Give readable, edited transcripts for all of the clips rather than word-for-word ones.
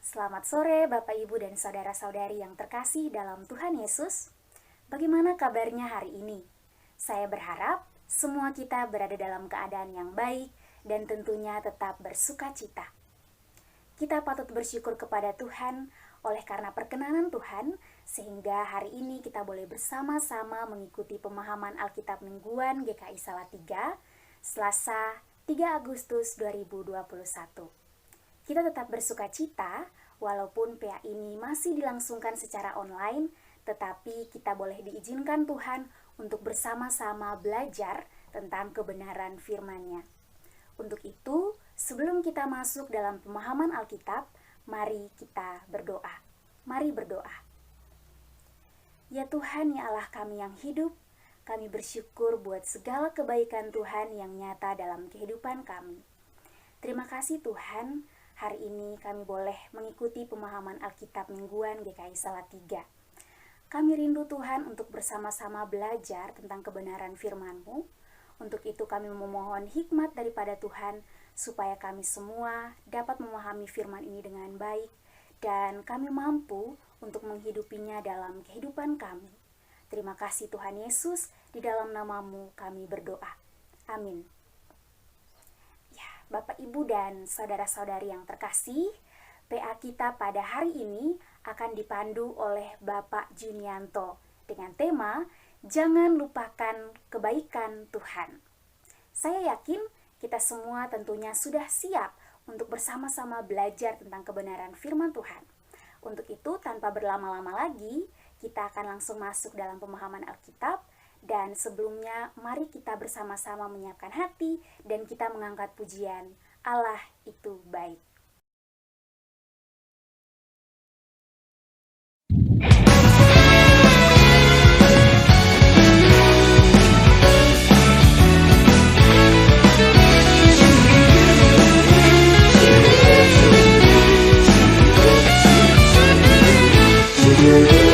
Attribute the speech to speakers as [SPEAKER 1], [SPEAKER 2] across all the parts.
[SPEAKER 1] Selamat sore Bapak Ibu dan Saudara-saudari yang terkasih dalam Tuhan Yesus. Bagaimana kabarnya hari ini? Saya berharap semua kita berada dalam keadaan yang baik dan tentunya tetap bersuka cita. Kita patut bersyukur kepada Tuhan oleh karena perkenanan Tuhan, sehingga hari ini kita boleh bersama-sama mengikuti pemahaman Alkitab Mingguan GKI Salatiga, Selasa 3 Agustus 2021. Kita tetap bersuka cita, walaupun PA ini masih dilangsungkan secara online, tetapi kita boleh diizinkan Tuhan untuk bersama-sama belajar tentang kebenaran firman-Nya. Untuk itu, sebelum kita masuk dalam pemahaman Alkitab, mari kita berdoa. Mari berdoa. Ya Tuhan, ya Allah kami yang hidup, kami bersyukur buat segala kebaikan Tuhan yang nyata dalam kehidupan kami. Terima kasih Tuhan. Hari ini kami boleh mengikuti pemahaman Alkitab Mingguan GKI Salatiga. Kami rindu Tuhan untuk bersama-sama belajar tentang kebenaran firman-Mu. Untuk itu kami memohon hikmat daripada Tuhan, supaya kami semua dapat memahami firman ini dengan baik, dan kami mampu untuk menghidupinya dalam kehidupan kami. Terima kasih Tuhan Yesus, di dalam nama-Mu kami berdoa. Amin. Bapak, Ibu, dan saudara-saudari yang terkasih, PA kita pada hari ini akan dipandu oleh Bapak Junianto dengan tema Jangan Lupakan Kebaikan Tuhan. Saya yakin kita semua tentunya sudah siap untuk bersama-sama belajar tentang kebenaran firman Tuhan. Untuk itu, tanpa berlama-lama lagi, kita akan langsung masuk dalam pemahaman Alkitab. Dan sebelumnya, mari kita bersama-sama menyiapkan hati dan kita mengangkat pujian Allah itu baik.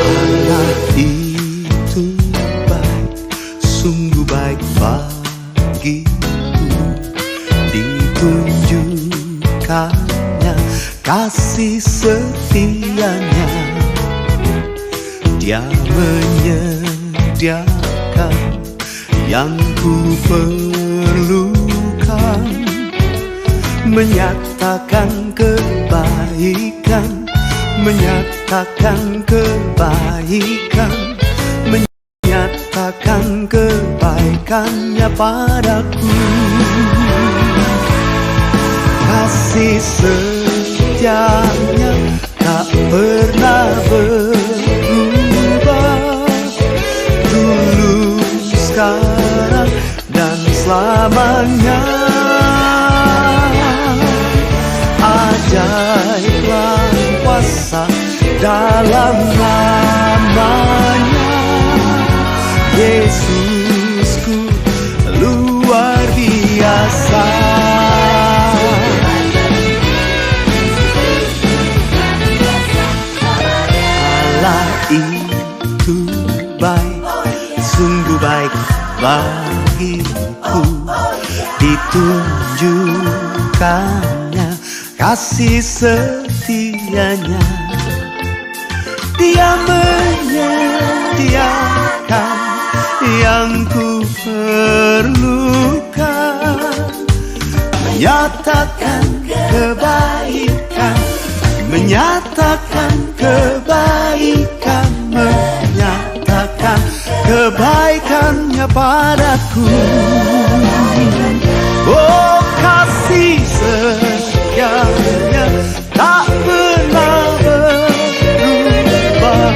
[SPEAKER 2] Allah itu baik, sungguh baik bagiku. Ditunjukkannya kasih setianya. Dia menyediakan yang ku perlukan, menyatakan kebaikan, menyatakan kebaikan, menyatakan kebaikannya padaku. Kasih setianya tak pernah berubah, dulu, sekarang, dan selamanya. Ajaiblah kuasa dalam namanya. Yesusku luar biasa. Allah itu baik, sungguh baik bagiku. Ditunjukkannya kasih setianya. Dia menyediakan yang ku perlukan, menyatakan kebaikan, menyatakan kebaikan, menyatakan kebaikannya padaku. Oh, kasih setianya tak pernah berubah,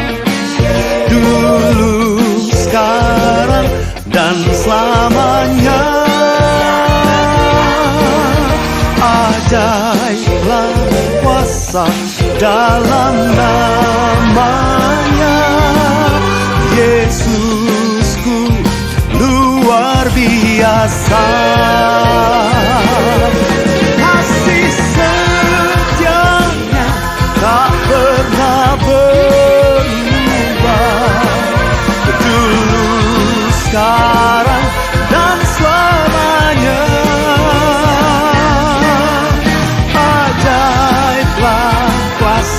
[SPEAKER 2] dulu, sekarang, dan selamanya. Ajaiblah kuasa dalam namanya. Yesusku luar biasa. Kasih setianya tak pernah berubah, dulu, sekarang, dan selamanya. Ajaiblah kuasa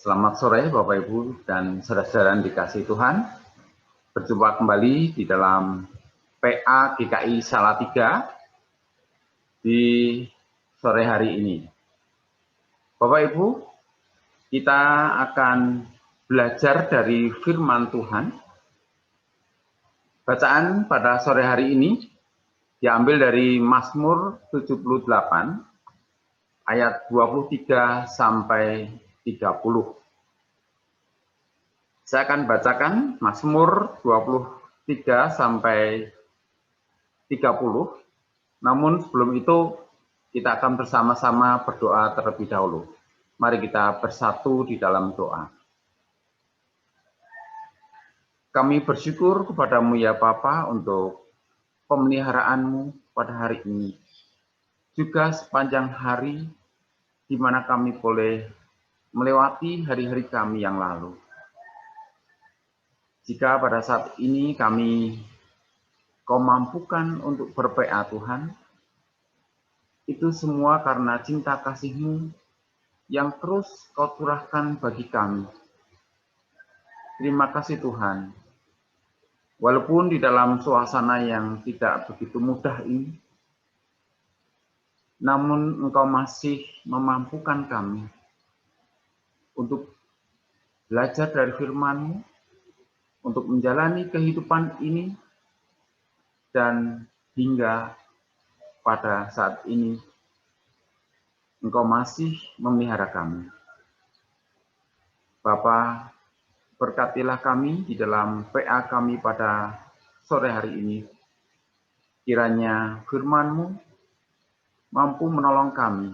[SPEAKER 3] Selamat sore Bapak Ibu dan saudara-saudara yang dikasihi Tuhan. Berjumpa kembali di dalam PA GKI Salatiga di sore hari ini. Bapak Ibu, kita akan belajar dari firman Tuhan. Bacaan pada sore hari ini diambil dari Mazmur 78 ayat 23 sampai 30. Saya akan bacakan Mazmur 23 sampai 30. Namun sebelum itu kita akan bersama-sama berdoa terlebih dahulu. Mari kita bersatu di dalam doa. Kami bersyukur kepadamu ya Bapa untuk pemeliharaanmu pada hari ini. Juga sepanjang hari di mana kami boleh melewati hari-hari kami yang lalu. Jika pada saat ini Kau mampukan untuk ber-PA Tuhan, itu semua karena cinta kasih-Mu yang terus Kau curahkan bagi kami. Terima kasih Tuhan. Walaupun di dalam suasana yang tidak begitu mudah ini, namun Engkau masih memampukan kami untuk belajar dari firman-Mu, untuk menjalani kehidupan ini, dan hingga pada saat ini Engkau masih memelihara kami. Bapa, berkatilah kami di dalam PA kami pada sore hari ini. Kiranya firman-Mu mampu menolong kami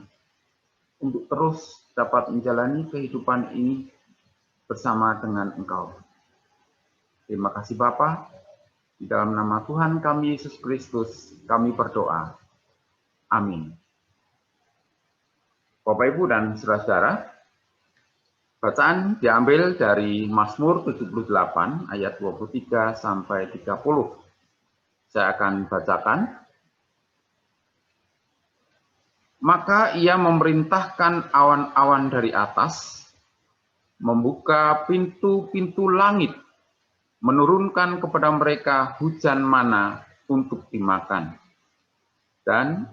[SPEAKER 3] untuk terus dapat menjalani kehidupan ini bersama dengan Engkau. Terima kasih Bapa. Di dalam nama Tuhan kami Yesus Kristus, kami berdoa. Amin. Bapak Ibu dan saudara-saudara, bacaan diambil dari Mazmur 78 ayat 23 sampai 30. Saya akan bacakan. Maka ia memerintahkan awan-awan dari atas, membuka pintu-pintu langit, menurunkan kepada mereka hujan mana untuk dimakan, dan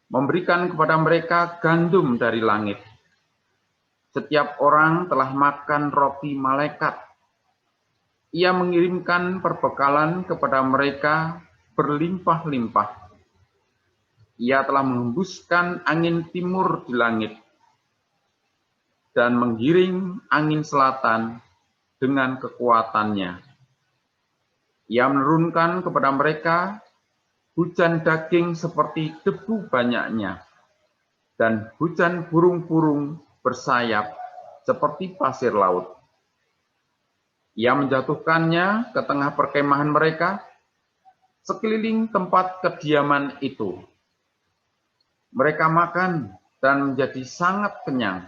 [SPEAKER 3] memberikan kepada mereka gandum dari langit. Setiap orang telah makan roti malaikat. Ia mengirimkan perbekalan kepada mereka berlimpah-limpah. Ia telah menghembuskan angin timur di langit dan menggiring angin selatan dengan kekuatannya. Ia menurunkan kepada mereka hujan daging seperti debu banyaknya, dan hujan burung-burung bersayap seperti pasir laut. Ia menjatuhkannya ke tengah perkemahan mereka, sekeliling tempat kediaman itu. Mereka makan dan menjadi sangat kenyang.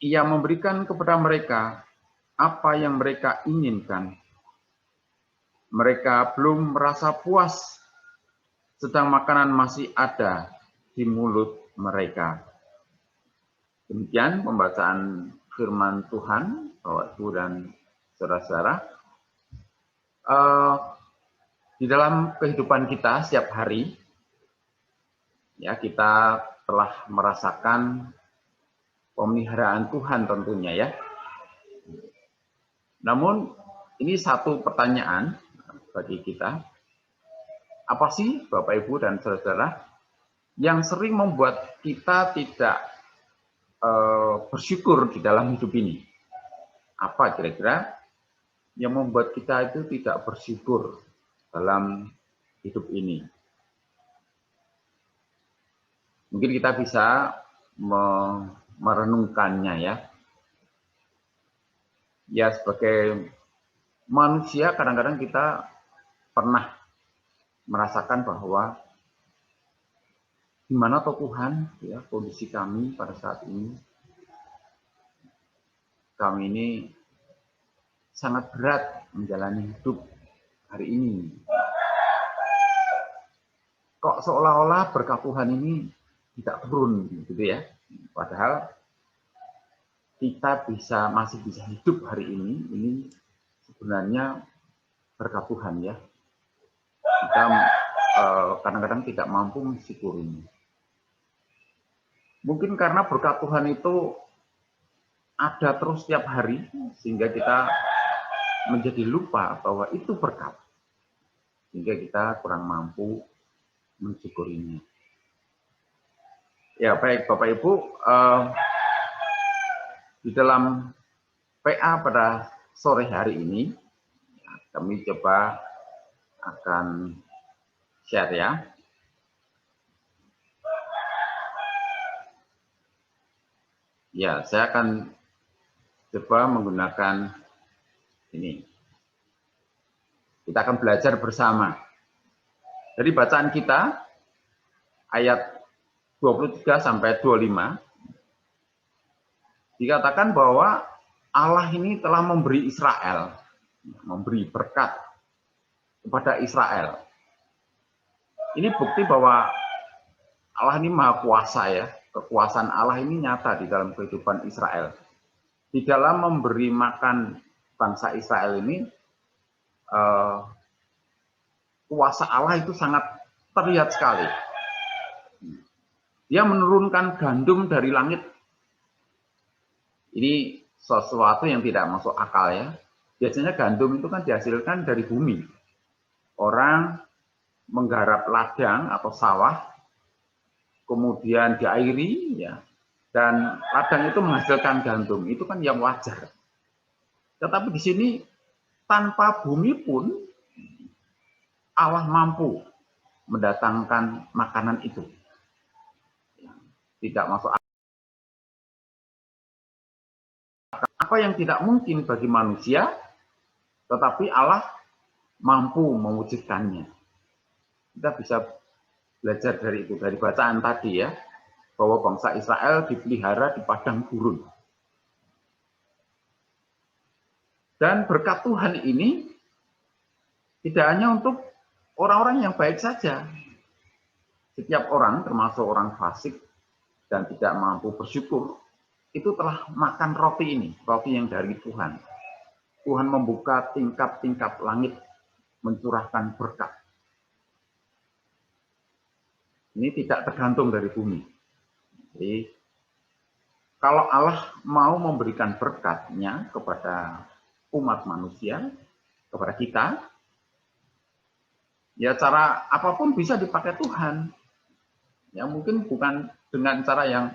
[SPEAKER 3] Ia memberikan kepada mereka apa yang mereka inginkan. Mereka belum merasa puas, sedang makanan masih ada di mulut mereka. Demikian pembacaan firman Tuhan, Bapak Ibu dan saudara-saudara. Di dalam kehidupan kita setiap hari, ya kita telah merasakan pemeliharaan Tuhan tentunya ya. Namun ini satu pertanyaan bagi kita. Apa sih Bapak Ibu dan saudara yang sering membuat kita tidak bersyukur di dalam hidup ini? Apa kira-kira yang membuat kita itu tidak bersyukur dalam hidup ini? Mungkin kita bisa merenungkannya ya. Ya sebagai manusia kadang-kadang kita pernah merasakan bahwa gimana toh Tuhan ya kondisi kami pada saat ini. Kami ini sangat berat menjalani hidup hari ini. Kok seolah-olah berkat Tuhan ini tidak turun gitu ya. Padahal kita masih bisa hidup hari ini sebenarnya berkat Tuhan ya. Kita kadang-kadang tidak mampu mensyukurinya. Mungkin karena berkat Tuhan itu ada terus setiap hari, sehingga kita menjadi lupa bahwa itu berkat, sehingga kita kurang mampu mensyukurinya. Ya baik Bapak Ibu, di dalam PA pada sore hari ini, kami coba akan share ya. Ya, saya akan coba menggunakan ini. Kita akan belajar bersama. Dari bacaan kita, ayat 23 sampai 25, dikatakan bahwa Allah ini telah memberi Israel, memberi berkat kepada Israel. Ini bukti bahwa Allah ini maha kuasa ya. Kekuasaan Allah ini nyata di dalam kehidupan Israel. Di dalam memberi makan bangsa Israel ini, kuasa Allah itu sangat terlihat sekali. Dia menurunkan gandum dari langit. Ini sesuatu yang tidak masuk akal ya. Biasanya gandum itu kan dihasilkan dari bumi. Orang menggarap ladang atau sawah, kemudian diairi ya, dan ladang itu menghasilkan gandum. Itu kan yang wajar. Tetapi di sini tanpa bumi pun Allah mampu mendatangkan makanan itu. Tidak masuk akal. Apa yang tidak mungkin bagi manusia, tetapi Allah mampu mewujudkannya. Kita bisa belajar dari itu, dari bacaan tadi ya, bahwa bangsa Israel dipelihara di padang gurun. Dan berkat Tuhan ini tidak hanya untuk orang-orang yang baik saja. Setiap orang, termasuk orang fasik dan tidak mampu bersyukur, itu telah makan roti ini, roti yang dari Tuhan. Tuhan membuka tingkap-tingkap langit, mencurahkan berkat. Ini tidak tergantung dari bumi. Jadi, kalau Allah mau memberikan berkatnya kepada umat manusia, kepada kita, ya cara apapun bisa dipakai Tuhan. Ya mungkin bukan dengan cara yang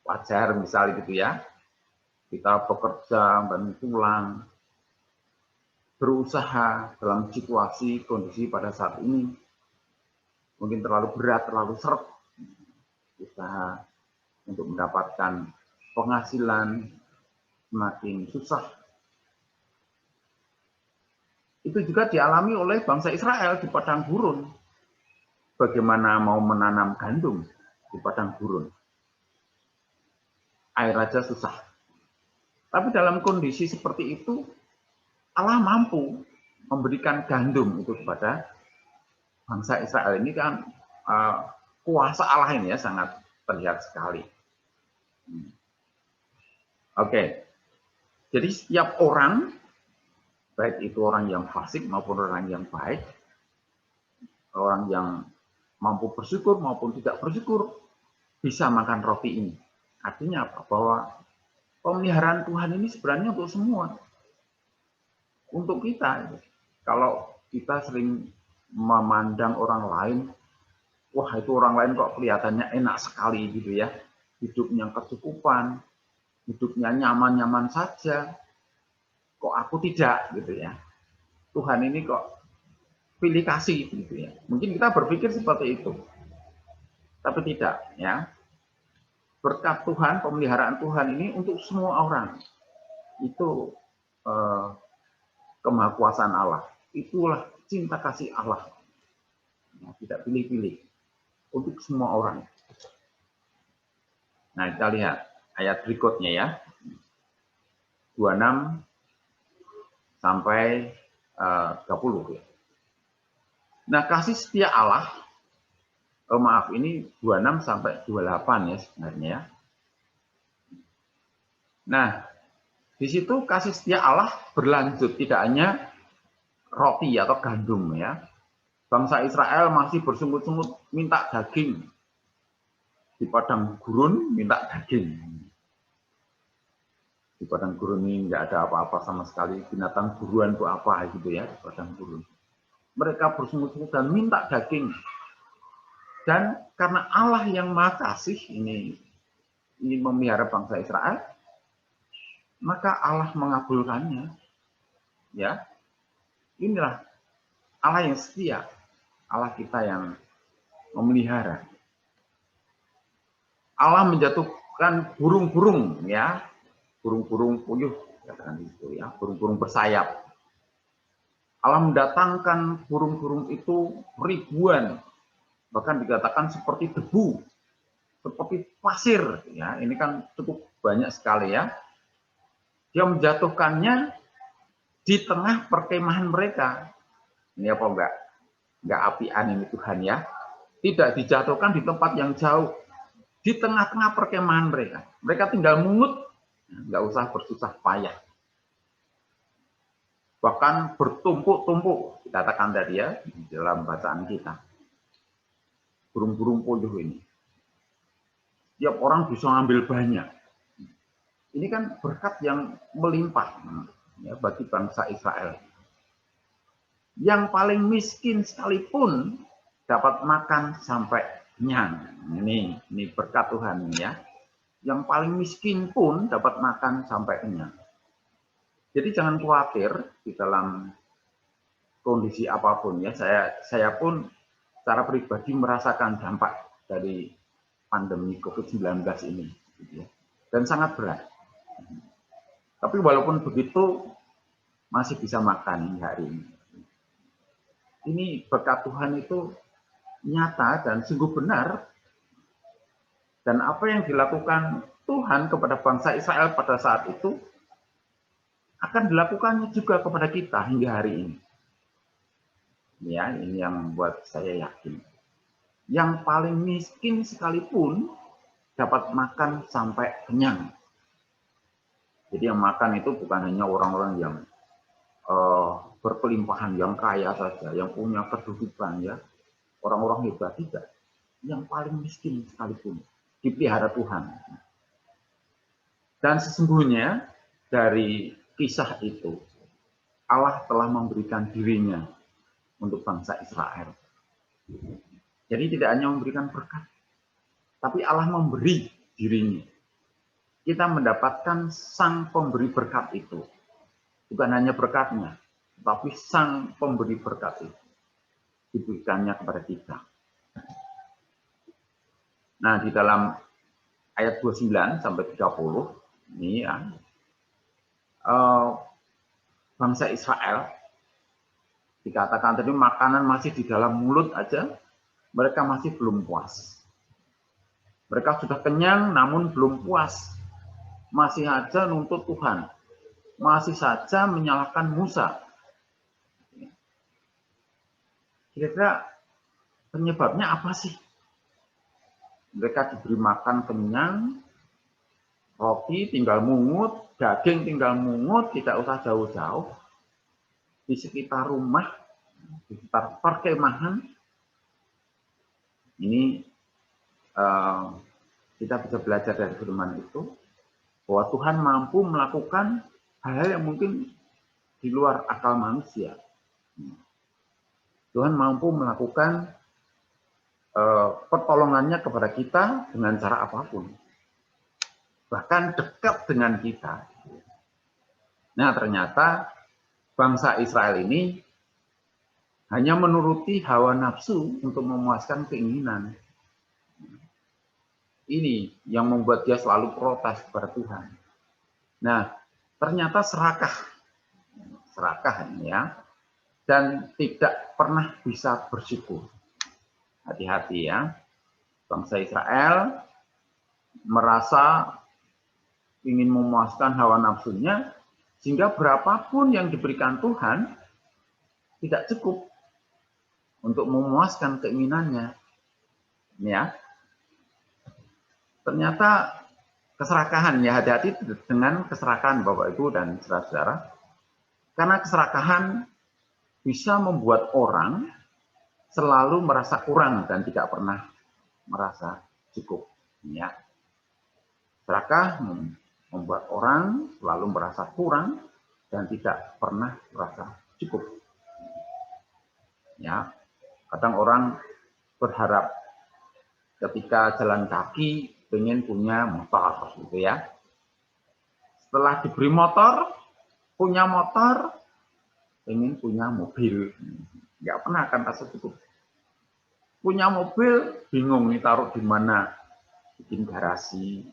[SPEAKER 3] wajar misalnya gitu ya. Kita bekerja dan pulang, berusaha dalam situasi kondisi pada saat ini mungkin terlalu berat, terlalu seret, usaha untuk mendapatkan penghasilan semakin susah. Itu juga dialami oleh bangsa Israel di padang gurun. Bagaimana mau menanam gandum di padang gurun? Air aja susah. Tapi dalam kondisi seperti itu, Allah mampu memberikan gandum itu kepada bangsa Israel. Ini kan kuasa Allah ini ya sangat terlihat sekali. Oke. Jadi setiap orang, baik itu orang yang fasik maupun orang yang baik, orang yang mampu bersyukur maupun tidak bersyukur, bisa makan roti ini. Artinya apa? Bahwa pemeliharaan Tuhan ini sebenarnya untuk semua. Untuk kita. Kalau kita sering memandang orang lain, wah itu orang lain kok kelihatannya enak sekali gitu ya. Hidupnya kecukupan, hidupnya nyaman-nyaman saja. Kok aku tidak gitu ya. Tuhan ini kok pilih kasih gitu ya. Mungkin kita berpikir seperti itu. Tapi tidak ya. Berkat Tuhan, pemeliharaan Tuhan ini untuk semua orang. Itu kemahakuasaan Allah. Itulah cinta kasih Allah. Nah, tidak pilih-pilih. Untuk semua orang. Nah, kita lihat ayat berikutnya ya. 26 sampai 30 ya. Nah, kasih setia Allah, maaf ini 26 sampai 28 ya sebenarnya ya. Nah, di situ kasih setia Allah berlanjut, tidak hanya roti atau gandum ya. Bangsa Israel masih bersungut-sungut minta daging. Di padang gurun minta daging. Di padang gurun ini nggak ada apa-apa sama sekali. Binatang buruan itu apa gitu ya di padang gurun. Mereka bersungut-sungut dan minta daging. Dan karena Allah yang Maha Kasih ini memelihara bangsa Israel, maka Allah mengabulkannya. Ya, inilah Allah yang setia, Allah kita yang memelihara. Allah menjatuhkan burung-burung, ya, burung-burung puyuh, katakan itu ya, burung-burung bersayap. Allah mendatangkan burung-burung itu ribuan, bahkan dikatakan seperti debu, seperti pasir, ya. Ini kan cukup banyak sekali ya. Dia menjatuhkannya di tengah perkemahan mereka. Ini apa enggak? Enggak apian ini Tuhan ya. Tidak dijatuhkan di tempat yang jauh. Di tengah-tengah perkemahan mereka. Mereka tinggal mungut, enggak usah bersusah payah. Bahkan bertumpuk-tumpuk, dikatakan tadi ya, di dalam bacaan kita. Burung-burung puyuh ini. Tiap orang bisa ngambil banyak. Ini kan berkat yang melimpah ya, bagi bangsa Israel. Yang paling miskin sekalipun dapat makan sampai kenyang. Ini berkat Tuhan ya. Yang paling miskin pun dapat makan sampai kenyang. Jadi jangan khawatir di dalam kondisi apapun ya. Saya pun secara pribadi merasakan dampak dari pandemi COVID-19 ini, gitu ya. Dan sangat berat. Tapi walaupun begitu masih bisa makan hari ini. Ini berkat Tuhan itu nyata dan sungguh benar. Dan apa yang dilakukan Tuhan kepada bangsa Israel pada saat itu akan dilakukannya juga kepada kita hingga hari ini. Ya, ini yang membuat saya yakin. Yang paling miskin sekalipun dapat makan sampai kenyang. Jadi yang makan itu bukan hanya orang-orang yang berkelimpahan, yang kaya saja, yang punya kedudukan ya, orang-orang hebat, tidak. Yang paling miskin sekalipun dipelihara Tuhan. Dan sesungguhnya dari kisah itu Allah telah memberikan dirinya untuk bangsa Israel. Jadi tidak hanya memberikan berkat, tapi Allah memberi dirinya. Kita mendapatkan sang pemberi berkat itu. Bukan hanya berkatnya, tapi sang pemberi berkat itu diberikannya kepada kita. Nah, di dalam ayat 29 sampai 30 ini ya, bangsa Israel dikatakan tadi makanan masih di dalam mulut aja, mereka masih belum puas. Mereka sudah kenyang namun belum puas. Masih saja nuntut Tuhan. Masih saja menyalahkan Musa. Kira-kira penyebabnya apa sih? Mereka diberi makan kenyang, roti tinggal mungut, daging tinggal mungut, tidak usah jauh-jauh. Di sekitar rumah, di sekitar perkemahan, ini kita bisa belajar dari firman itu, bahwa Tuhan mampu melakukan hal-hal yang mungkin di luar akal manusia. Tuhan mampu melakukan pertolongannya kepada kita dengan cara apapun. Bahkan dekat dengan kita. Nah, ternyata bangsa Israel ini hanya menuruti hawa nafsu untuk memuaskan keinginan. Ini yang membuat dia selalu protes kepada Tuhan. Nah, ternyata serakah ya, dan tidak pernah bisa bersyukur. Hati-hati ya, bangsa Israel merasa ingin memuaskan hawa nafsunya, sehingga berapapun yang diberikan Tuhan tidak cukup untuk memuaskan keinginannya. Ya, ternyata keserakahan, ya hati-hati dengan keserakahan Bapak Ibu dan saudara-saudara. Karena keserakahan bisa membuat orang selalu merasa kurang dan tidak pernah merasa cukup. Ya. Serakah membuat orang selalu merasa kurang dan tidak pernah merasa cukup. Ya, kadang orang berharap ketika jalan kaki pengen punya motor, gitu ya. Setelah diberi motor, punya motor, pengen punya mobil, nggak pernah akan rasa cukup. Punya mobil, bingung nih taruh di mana, bikin garasi.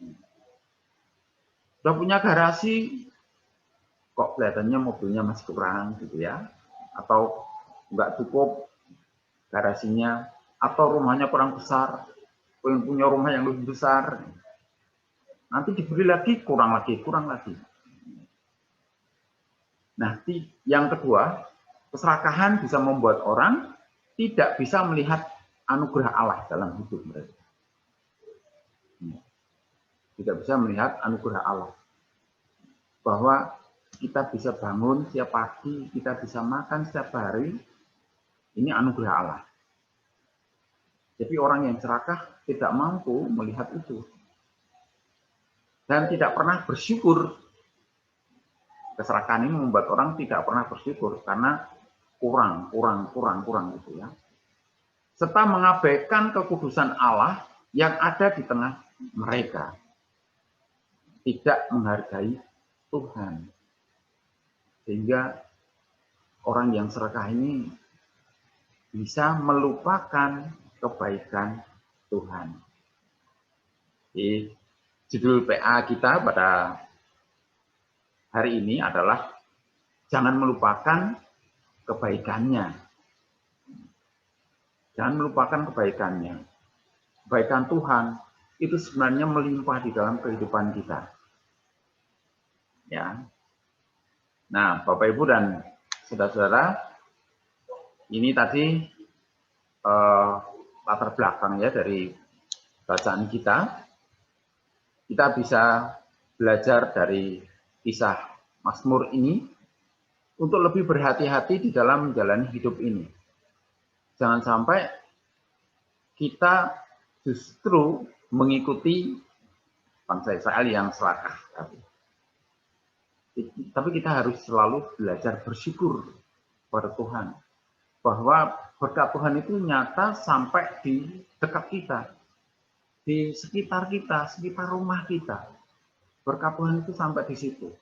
[SPEAKER 3] Sudah punya garasi, kok kelihatannya mobilnya masih kurang gitu ya, atau nggak cukup garasinya, atau rumahnya kurang besar, pengen punya rumah yang lebih besar, nanti diberi lagi, kurang lagi, kurang lagi. Nah, yang kedua, keserakahan bisa membuat orang tidak bisa melihat anugerah Allah dalam hidup mereka. Tidak bisa melihat anugerah Allah. Bahwa kita bisa bangun setiap pagi, kita bisa makan setiap hari, ini anugerah Allah. Jadi orang yang serakah tidak mampu melihat itu. Dan tidak pernah bersyukur. Keserakahan ini membuat orang tidak pernah bersyukur karena kurang gitu ya. Serta mengabaikan kekudusan Allah yang ada di tengah mereka. Tidak menghargai Tuhan. Sehingga orang yang serakah ini bisa melupakan kebaikan Tuhan. Jadi, judul PA kita pada hari ini adalah jangan melupakan kebaikannya. Jangan melupakan kebaikannya. Kebaikan Tuhan itu sebenarnya melimpah di dalam kehidupan kita. Ya. Nah, Bapak Ibu dan saudara-saudara, ini tadi latar belakang ya dari bacaan kita. Kita bisa belajar dari kisah Mazmur ini untuk lebih berhati-hati di dalam menjalani hidup ini. Jangan sampai kita justru mengikuti bangsa Israel yang serakah. Tapi kita harus selalu belajar bersyukur pada Tuhan. Bahwa berkat Tuhan itu nyata sampai di dekat kita. Di sekitar kita, sekitar rumah kita. Berkat Tuhan itu sampai di situ.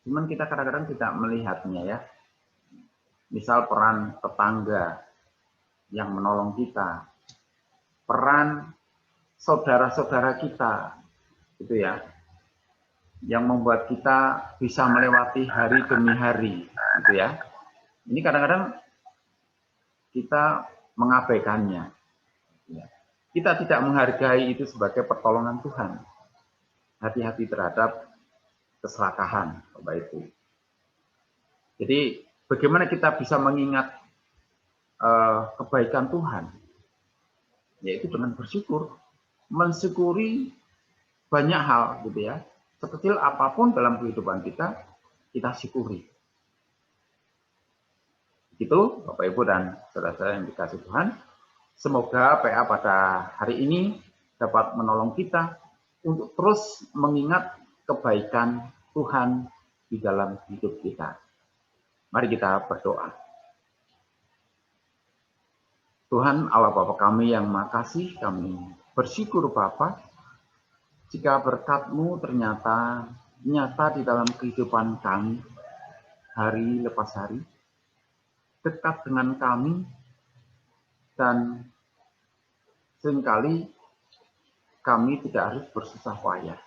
[SPEAKER 3] Cuman kita kadang-kadang tidak melihatnya ya. Misal peran tetangga yang menolong kita. Peran saudara-saudara kita. Gitu ya. Yang membuat kita bisa melewati hari demi hari. Gitu ya. Ini kadang-kadang kita mengabaikannya. Kita tidak menghargai itu sebagai pertolongan Tuhan. Hati-hati terhadap keserakahan, Bapak Ibu. Jadi, bagaimana kita bisa mengingat kebaikan Tuhan? Yaitu dengan bersyukur, mensyukuri banyak hal, gitu ya. Sekecil apapun dalam kehidupan kita, kita syukuri. Itu Bapak Ibu dan saudara-saudara yang dikasih Tuhan. Semoga PA pada hari ini dapat menolong kita untuk terus mengingat kebaikan Tuhan di dalam hidup kita. Mari kita berdoa. Tuhan Allah Bapa kami yang makasih, kami bersyukur Bapa, jika berkat-Mu ternyata nyata di dalam kehidupan kami, hari lepas hari, dekat dengan kami, dan seringkali kami tidak harus bersusah payah.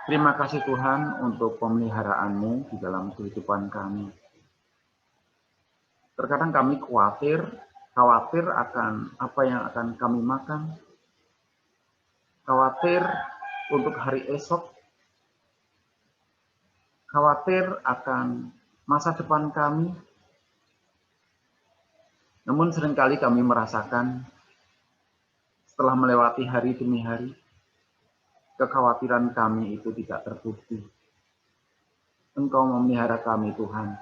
[SPEAKER 3] Terima kasih Tuhan untuk pemeliharaan-Mu di dalam kehidupan kami. Terkadang kami khawatir akan apa yang akan kami makan, khawatir untuk hari esok, khawatir akan masa depan kami. Namun seringkali kami merasakan setelah melewati hari demi hari, kekhawatiran kami itu tidak terbukti. Engkau memelihara kami, Tuhan.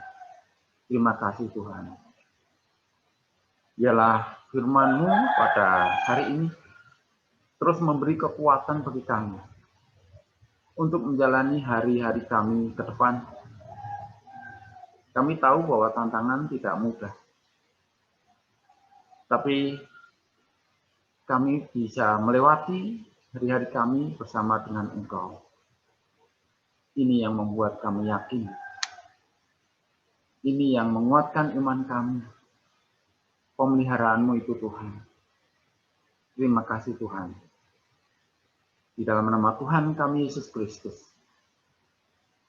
[SPEAKER 3] Terima kasih, Tuhan. Biarlah firman-Mu pada hari ini terus memberi kekuatan bagi kami untuk menjalani hari-hari kami ke depan. Kami tahu bahwa tantangan tidak mudah, tapi kami bisa melewati hari-hari kami bersama dengan Engkau. Ini yang membuat kami yakin. Ini yang menguatkan iman kami. Pemeliharaanmu itu, Tuhan. Terima kasih, Tuhan. Di dalam nama Tuhan kami Yesus Kristus,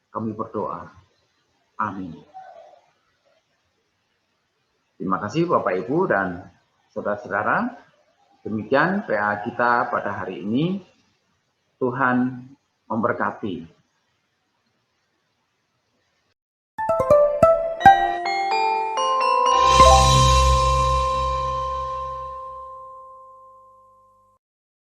[SPEAKER 3] kami berdoa. Amin. Terima kasih Bapak Ibu dan saudara-saudara. Demikian PA kita pada hari ini. Tuhan memberkati.